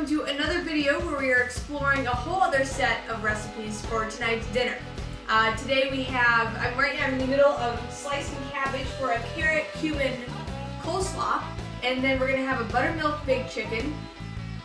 welcome to another video where we are exploring a whole other set of recipes for tonight's dinner. Today we have, I'm right now in the middle of slicing cabbage for a carrot cumin coleslaw, and then we're going to have a buttermilk baked chicken.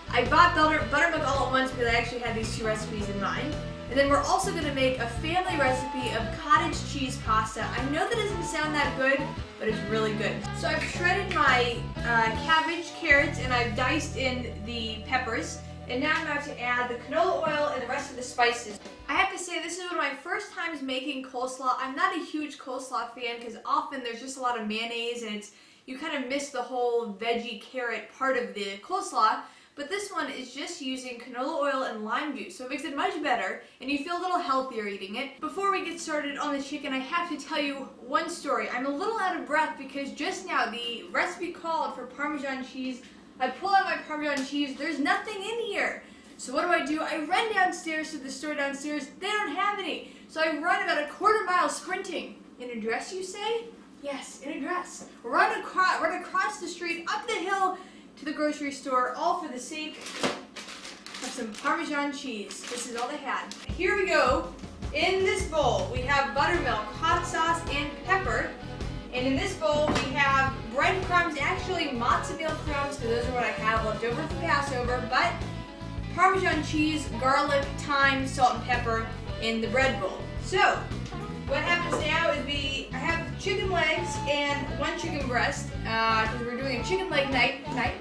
I bought buttermilk all at once because I actually had these two recipes in mind. And then we're also going to make a family recipe of cottage cheese pasta. I know that doesn't sound that good, but it's really good. So I've shredded my cabbage, carrots, and I've diced in the peppers. And now I'm about to add the canola oil and the rest of the spices. I have to say, this is one of my first times making coleslaw. I'm not a huge coleslaw fan because often there's just a lot of mayonnaise and you kind of miss the whole veggie carrot part of the coleslaw. But this one is just using canola oil and lime juice, so it makes it much better, and you feel a little healthier eating it. Before we get started on the chicken, I have to tell you one story. I'm a little out of breath because just now the recipe called for Parmesan cheese. I pull out my Parmesan cheese, there's nothing in here. So what do? I run downstairs to the store downstairs, they don't have any. So I run about a quarter mile sprinting. In a dress, you say? Yes, in a dress. Run across the street, up the hill, to the grocery store, all for the sake of some Parmesan cheese. This is all they had. Here we go. In this bowl, we have buttermilk, hot sauce, and pepper. And in this bowl, we have breadcrumbs, actually mozzarella crumbs, because those are what I have left over from Passover, but Parmesan cheese, garlic, thyme, salt, and pepper in the bread bowl. So, what happens now is I have chicken legs and one chicken breast, because we're doing a chicken leg night tonight.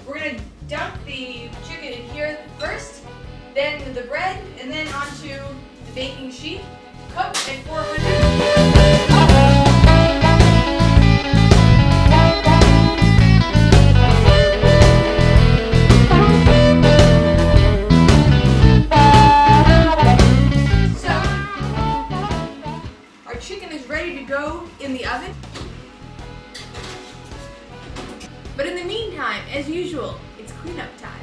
We're going to dump the chicken in here first, then the bread, and then onto the baking sheet. Cook at 400. In the oven. But in the meantime, as usual, it's cleanup time.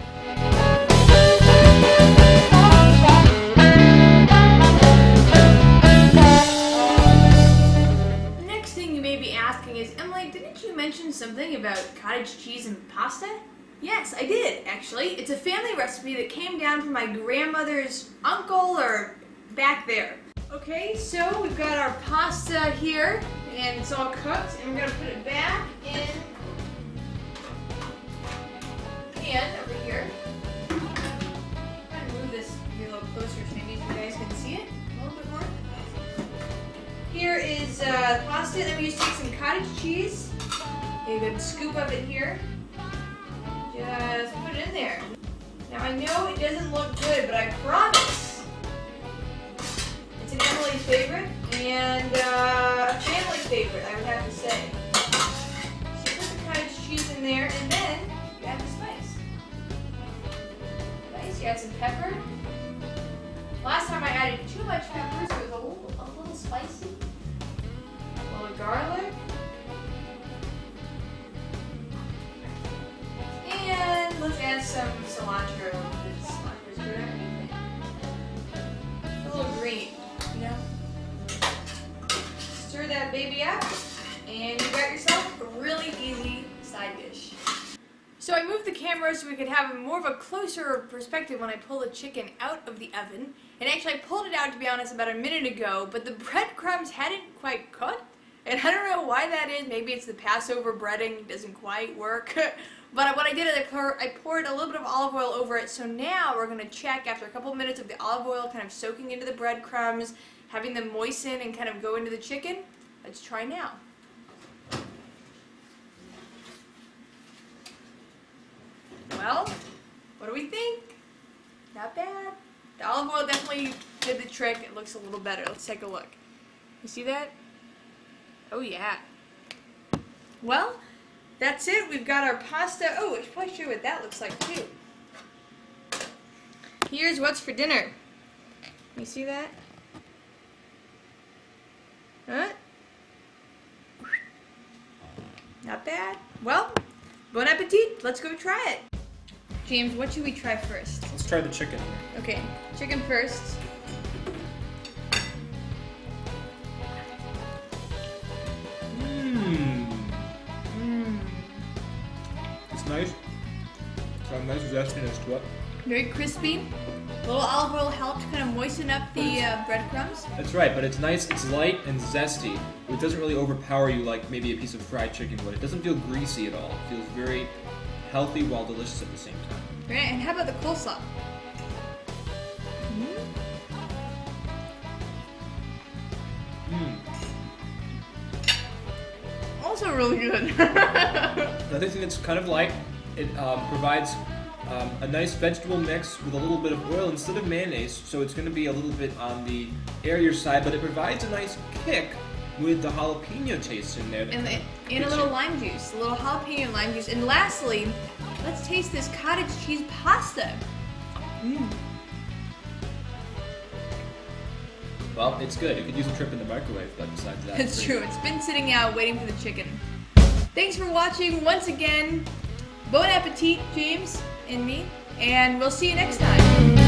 The next thing you may be asking is, Emily, didn't you mention something about cottage cheese and pasta? Yes, I did, actually. It's a family recipe that came down from my grandmother's uncle or back there. Okay, so we've got our pasta here, and it's all cooked, and we're going to put it back in the pan over here. I'm going to move this a little closer so maybe you guys can see it a little bit more. Here is pasta, then we just take some cottage cheese, a good scoop of it here. Just put it in there. Now I know it doesn't look good, but I promise it's an Emily's favorite and a family favorite, I would have to say. So you put the cottage cheese in there, and then you add the spice. Nice, you add some pepper. Last time I added too much pepper, so it was a little spicy. A little garlic. And let's add some cilantro. Cilantro's good at anything. A little green. You know? Stir that baby up, and you got yourself a really easy side dish. So I moved the camera so we could have more of a closer perspective when I pull the chicken out of the oven. And actually I pulled it out, to be honest, about a minute ago, but the breadcrumbs hadn't quite cooked. And I don't know why that is. Maybe it's the Passover breading doesn't quite work. But what I did is I poured a little bit of olive oil over it, so now we're going to check after a couple of minutes of the olive oil kind of soaking into the breadcrumbs, having them moisten and kind of go into the chicken. Let's try now. Well, what do we think? Not bad. The olive oil definitely did the trick. It looks a little better. Let's take a look. You see that? Oh yeah. Well, that's it. We've got our pasta. Oh, I should probably show you what that looks like too. Here's what's for dinner. You see that? Huh? Not bad. Well, bon appetit. Let's go try it. James, what should we try first? Let's try the chicken. Okay, chicken first. It's nice. It's got a nice zestiness to it. Very crispy. A little olive oil helps kind of moisten up the breadcrumbs. That's right, but it's nice, it's light and zesty. It doesn't really overpower you like maybe a piece of fried chicken would. It doesn't feel greasy at all. It feels very healthy while delicious at the same time. Right, and how about the coleslaw? Also really good. Another thing that's kind of light, it provides a nice vegetable mix with a little bit of oil instead of mayonnaise, so it's going to be a little bit on the airier side, but it provides a nice kick with the jalapeno taste in there. And a little lime juice, a little jalapeno lime juice. And lastly, let's taste this cottage cheese pasta. Well, it's good. It could use a trip in the microwave, but besides that... It's true. It's been sitting out waiting for the chicken. Thanks for watching once again. Bon appetit, James and me. And we'll see you next time.